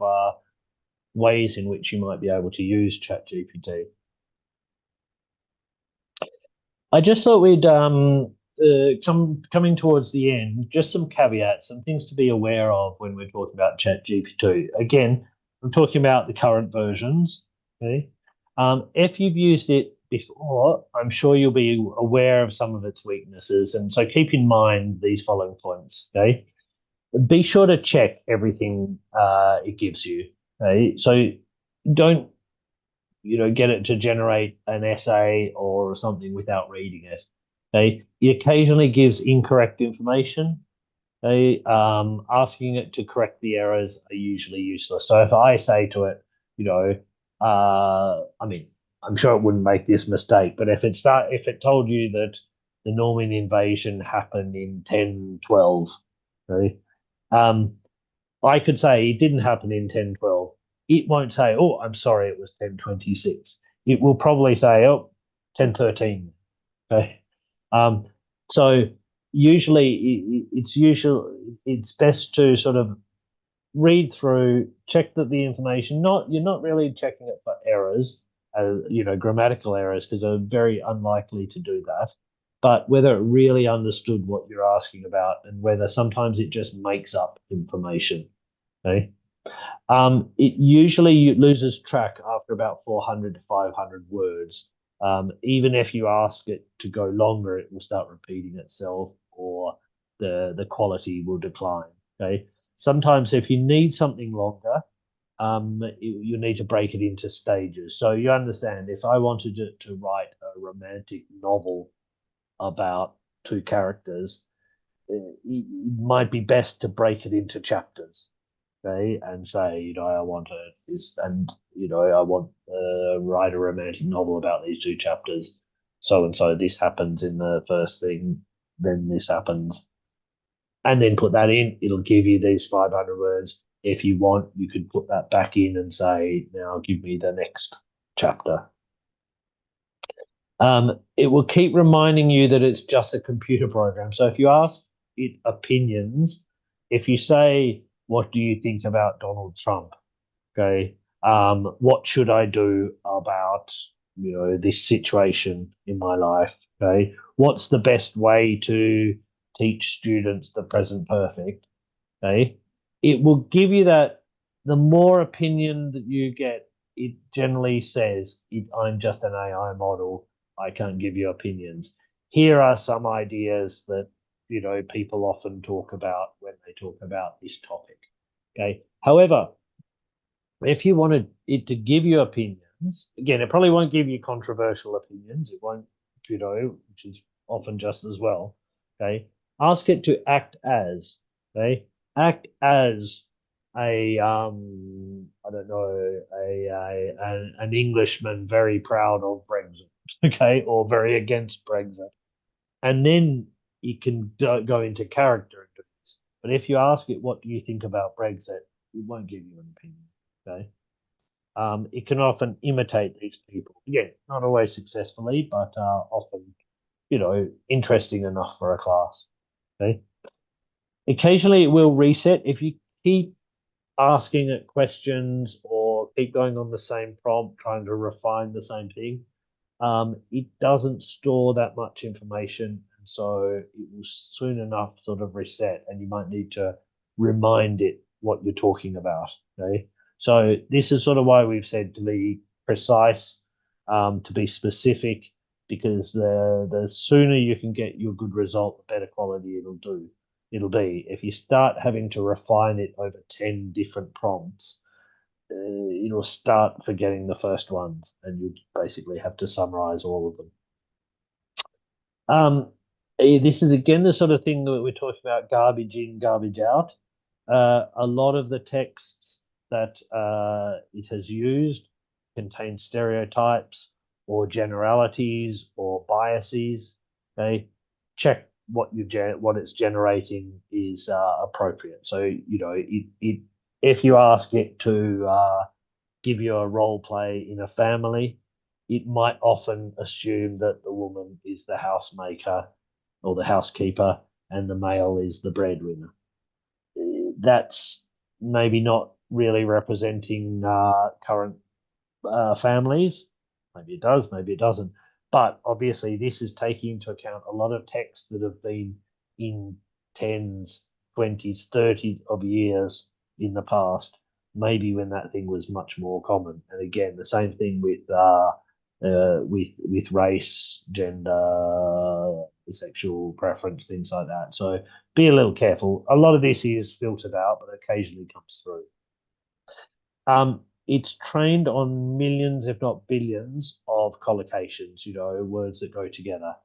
ways in which you might be able to use Chat GPT. I just thought we'd coming towards the end, just some caveats, some things to be aware of when we're talking about Chat GPT. Again, I'm talking about the current versions. Okay, if you've used it before, I'm sure you'll be aware of some of its weaknesses, and so keep in mind these following points. Okay, be sure to check everything it gives you. Okay, so don't get it to generate an essay or something without reading it. Okay, it occasionally gives incorrect information. Okay, asking it to correct the errors are usually useless. So if I say to it, I'm sure it wouldn't make this mistake, but if it told you that the Norman invasion happened in 1012, okay, I could say it didn't happen in 1012. It won't say, oh, I'm sorry, it was 1026. It will probably say, oh, 1013. Okay. So usually it's best to sort of read through, check that the information, you're not really checking it for errors, grammatical errors, because they're very unlikely to do that. But whether it really understood what you're asking about, and whether sometimes it just makes up information. Okay. It usually loses track after about 400 to 500 words. Even if you ask it to go longer, it will start repeating itself, or the quality will decline. Okay. Sometimes if you need something longer, you need to break it into stages. So you understand, if I wanted to write a romantic novel about 2 characters, it might be best to break it into chapters. Okay, and say, I want I want to write a romantic novel about these 2 chapters. So and so, this happens in the first thing, then this happens, and then put that in. It'll give you these 500 words. If you want, you could put that back in and say, now give me the next chapter. It will keep reminding you that it's just a computer program. So if you ask it opinions, if you say, what do you think about Donald Trump? Okay. What should I do about, this situation in my life? Okay. What's the best way to teach students the present perfect? Okay. it will give you that. The more opinion that you get, it generally says, I'm just an AI model. I can't give you opinions. Here are some ideas that, people often talk about when they talk about this topic. Okay. However, if you wanted it to give you opinions, again, it probably won't give you controversial opinions. It won't, which is often just as well. Okay. Ask it to act as, okay, act as I don't know, an Englishman very proud of Brexit, okay, or very against Brexit. And then you can go into character into this. But if you ask it, what do you think about Brexit? It won't give you an opinion. Okay. It can often imitate these people. Again, not always successfully, but often, interesting enough for a class. Okay. Occasionally, it will reset if you keep asking it questions or keep going on the same prompt, trying to refine the same thing. It doesn't store that much information, and so it will soon enough sort of reset, and you might need to remind it what you're talking about. Okay, so this is sort of why we've said to be precise, to be specific, because the sooner you can get your good result, the better quality it'll be. If you start having to refine it over 10 different prompts, you'll start forgetting the first ones, and you basically have to summarize all of them. This is again the sort of thing that we're talking about: garbage in, garbage out. A lot of the texts that it has used contain stereotypes or generalities or biases. Okay, check what it's generating is appropriate. So if you ask it to give you a role play in a family, it might often assume that the woman is the housemaker or the housekeeper and the male is the breadwinner. That's maybe not really representing current families. Maybe it does, maybe it doesn't. But obviously, this is taking into account a lot of texts that have been in 10s, 20s, 30 of years in the past, maybe when that thing was much more common. And again, the same thing with race, gender, sexual preference, things like that. So be a little careful. A lot of this is filtered out, but occasionally comes through. It's trained on millions, if not billions, of collocations, words that go together.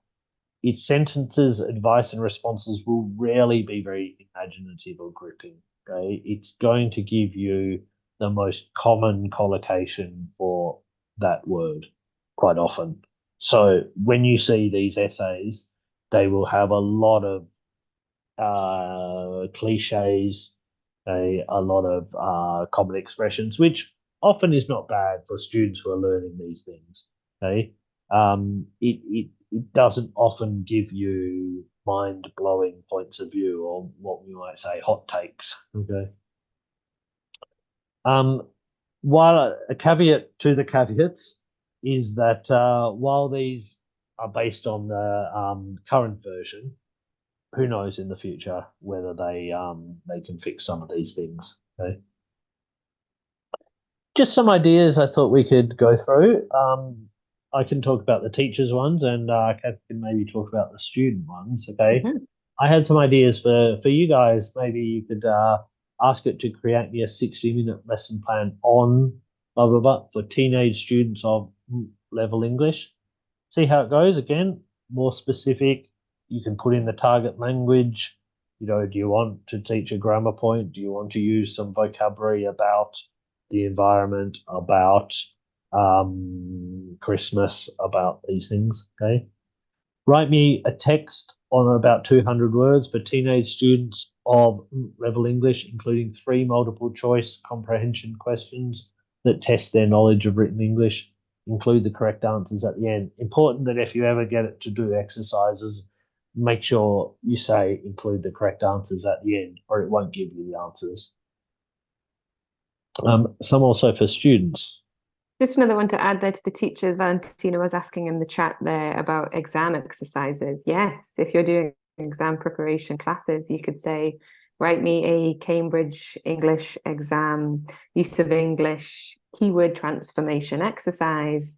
Its sentences, advice, and responses will rarely be very imaginative or gripping. Okay, it's going to give you the most common collocation for that word quite often. So when you see these essays, they will have a lot of cliches, a lot of common expressions, which often is not bad for students who are learning these things. Okay, it doesn't often give you mind-blowing points of view, or what we might say hot takes. Okay. While a caveat to the caveats is that while these are based on the current version, who knows in the future whether they can fix some of these things. Okay. Just some ideas I thought we could go through. I can talk about the teachers ones, and Kath can maybe talk about the student ones. Okay. Mm-hmm. I had some ideas for you guys. Maybe you could ask it to create me a 60-minute lesson plan on blah blah blah for teenage students of level English. See how it goes. Again, more specific. You can put in the target language. Do you want to teach a grammar point? Do you want to use some vocabulary about the environment, about Christmas, about these things? Okay. Write me a text on about 200 words for teenage students of level English, including 3 multiple choice comprehension questions that test their knowledge of written English. Include the correct answers at the end. Important that if you ever get it to do exercises, make sure you say include the correct answers at the end, or it won't give you the answers. Some also for students. Just another one to add there to the teachers. Valentina was asking in the chat there about exam exercises. Yes, if you're doing exam preparation classes, you could say, write me a Cambridge English exam, use of English, keyword transformation exercise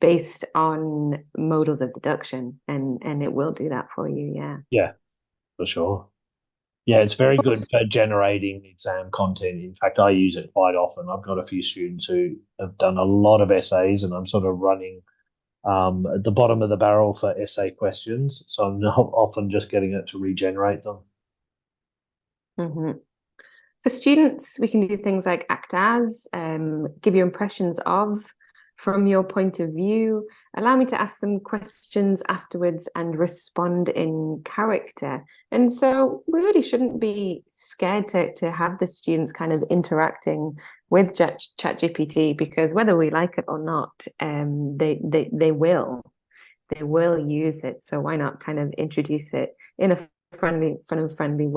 based on modals of deduction, and it will do that for you. Yeah, for sure. Yeah, it's very good for generating exam content. In fact, I use it quite often. I've got a few students who have done a lot of essays, and I'm sort of running at the bottom of the barrel for essay questions. So I'm not often just getting it to regenerate them. Mm-hmm. For students, we can do things like act as, give you impressions of, from your point of view, allow me to ask some questions afterwards and respond in character. And so we really shouldn't be scared to have the students kind of interacting with Chat GPT, because whether we like it or not, they will use it. So why not kind of introduce it in a friendly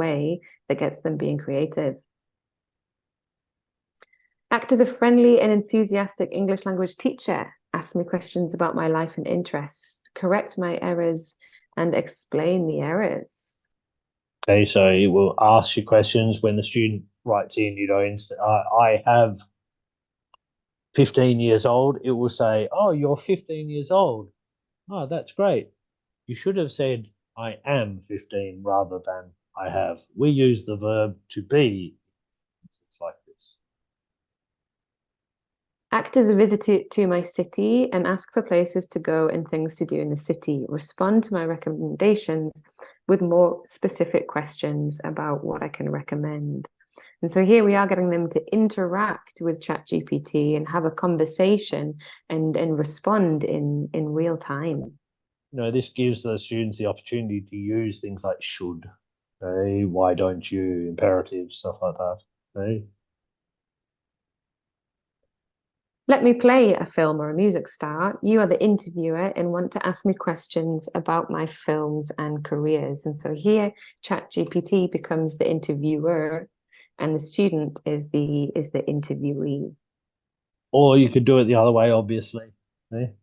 way that gets them being creative. Act as a friendly and enthusiastic English language teacher. Ask me questions about my life and interests. Correct my errors and explain the errors. Okay, so it will ask you questions when the student writes in, I have 15 years old. It will say, oh, you're 15 years old. Oh, that's great. You should have said, I am 15 rather than I have. We use the verb to be. It's like this. Act as a visitor to my city and ask for places to go and things to do in the city. Respond to my recommendations with more specific questions about what I can recommend. And so here we are getting them to interact with Chat GPT and have a conversation and respond in real time. This gives the students the opportunity to use things like should, okay? Why don't you, imperatives, stuff like that. Okay? Let me play a film or a music star. You are the interviewer and want to ask me questions about my films and careers. And so here, Chat GPT becomes the interviewer, and the student is the interviewee. Or you could do it the other way, obviously. Okay?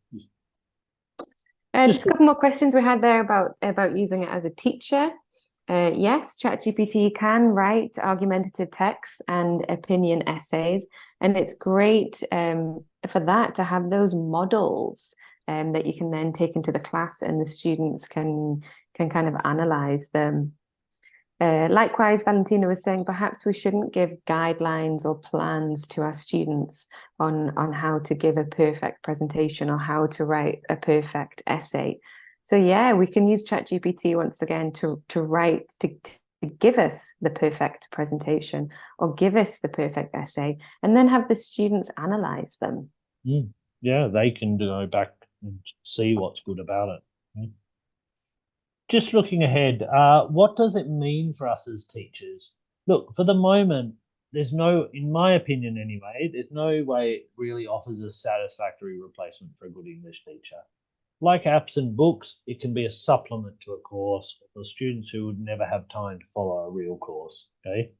Just a couple more questions we had there about using it as a teacher. Yes, ChatGPT can write argumentative texts and opinion essays, and it's great for that to have those models that you can then take into the class, and the students can kind of analyze them. Likewise, Valentina was saying perhaps we shouldn't give guidelines or plans to our students on how to give a perfect presentation or how to write a perfect essay. So yeah, we can use ChatGPT once again to give us the perfect presentation or give us the perfect essay, and then have the students analyze them. Yeah, they can go back and see what's good about it. Just looking ahead, what does it mean for us as teachers? Look, for the moment, in my opinion anyway, there's no way it really offers a satisfactory replacement for a good English teacher. Like apps and books, it can be a supplement to a course for students who would never have time to follow a real course, okay?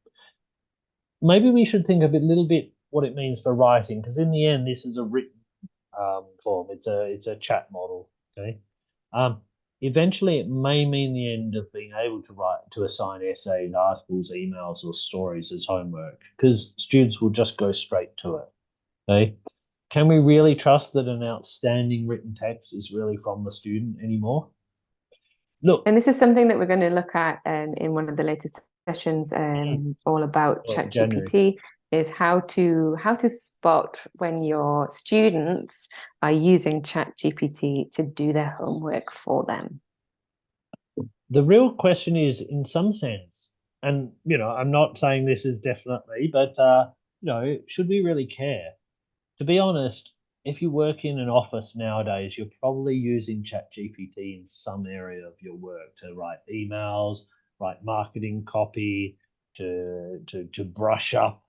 Maybe we should think a little bit what it means for writing, because in the end, this is a written form. It's a chat model, okay? Eventually, it may mean the end of being able to assign essays, articles, emails, or stories as homework, because students will just go straight to it. Okay? Can we really trust that an outstanding written text is really from the student anymore? Look, and this is something that we're going to look at in one of the latest sessions, all about ChatGPT, is how to spot when your students are using ChatGPT to do their homework for them. The real question is, in some sense, and I'm not saying this is definitely, but should we really care? To be honest, if you work in an office nowadays, you're probably using ChatGPT in some area of your work to write emails, write marketing copy, to brush up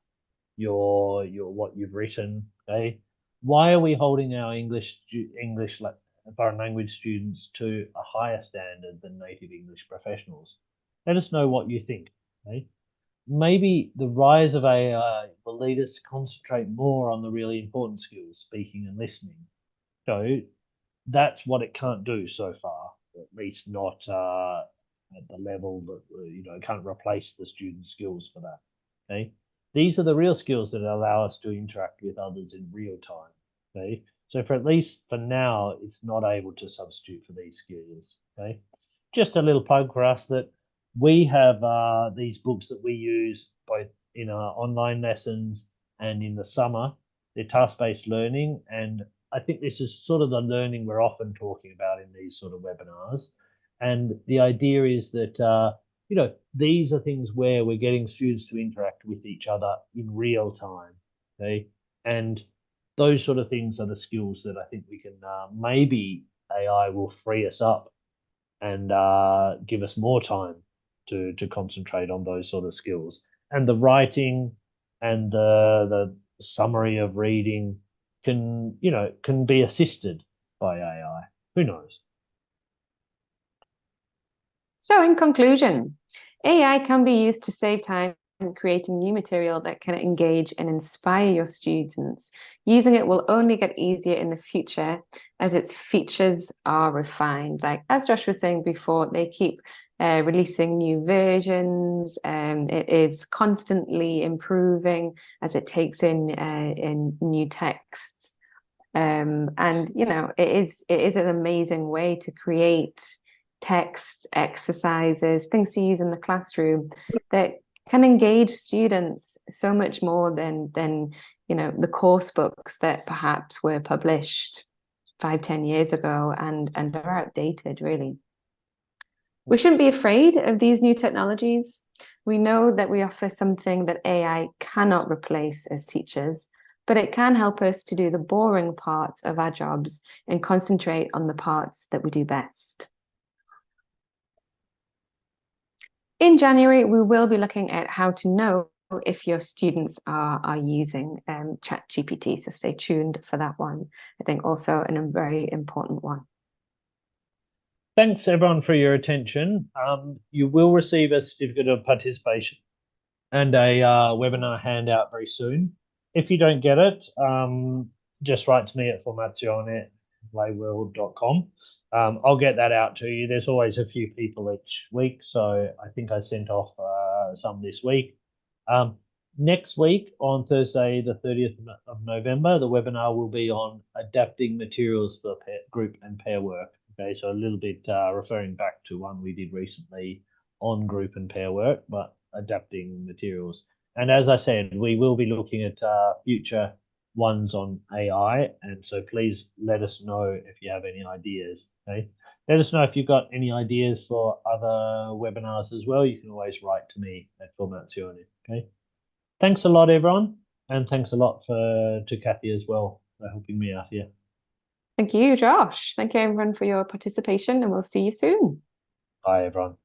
your what you've written. Okay, why are we holding our English foreign language students to a higher standard than native English professionals? Let us know what you think. Okay. Maybe the rise of AI will lead us to concentrate more on the really important skills, speaking and listening. So that's what it can't do so far, at least not at the level that, can't replace the student skills for that. Okay. These are the real skills that allow us to interact with others in real time. Okay. So for at least for now, it's not able to substitute for these skills. Okay. Just a little plug for us that we have these books that we use both in our online lessons and in the summer. They're task-based learning, and I think this is sort of the learning we're often talking about in these sort of webinars. And the idea is that these are things where we're getting students to interact with each other in real time. Okay, and those sort of things are the skills that I think we can maybe AI will free us up and give us more time to concentrate on those sort of skills. And the writing and the summary of reading can be assisted by AI. Who knows? So in conclusion, AI can be used to save time in creating new material that can engage and inspire your students. Using it will only get easier in the future as its features are refined. Like as Josh was saying before, they keep releasing new versions, and it is constantly improving as it takes in new texts. And it is an amazing way to create texts, exercises, things to use in the classroom that can engage students so much more than the course books that perhaps were published 5-10 years ago and are outdated, really. We shouldn't be afraid of these new technologies. We know that we offer something that AI cannot replace as teachers, but it can help us to do the boring parts of our jobs and concentrate on the parts that we do best. In January, we will be looking at how to know if your students are using Chat GPT, so stay tuned for that one. I think also a very important one. Thanks everyone for your attention. You will receive a certificate of participation and a webinar handout very soon. If you don't get it, just write to me at formazione@playworld.com. I'll get that out to you. There's always a few people each week, so I think I sent off some this week. Next week on Thursday, the 30th of November, the webinar will be on adapting materials for group and pair work. Okay, so a little bit referring back to one we did recently on group and pair work, but adapting materials. And as I said, we will be looking at future ones on AI, and so please let us know if you have any ideas. Okay, let us know if you've got any ideas for other webinars as well. You can always write to me at Formazione. Okay, thanks a lot, everyone, and thanks a lot to Kathy as well for helping me out here. Thank you, Josh. Thank you, everyone, for your participation, and we'll see you soon. Bye, everyone.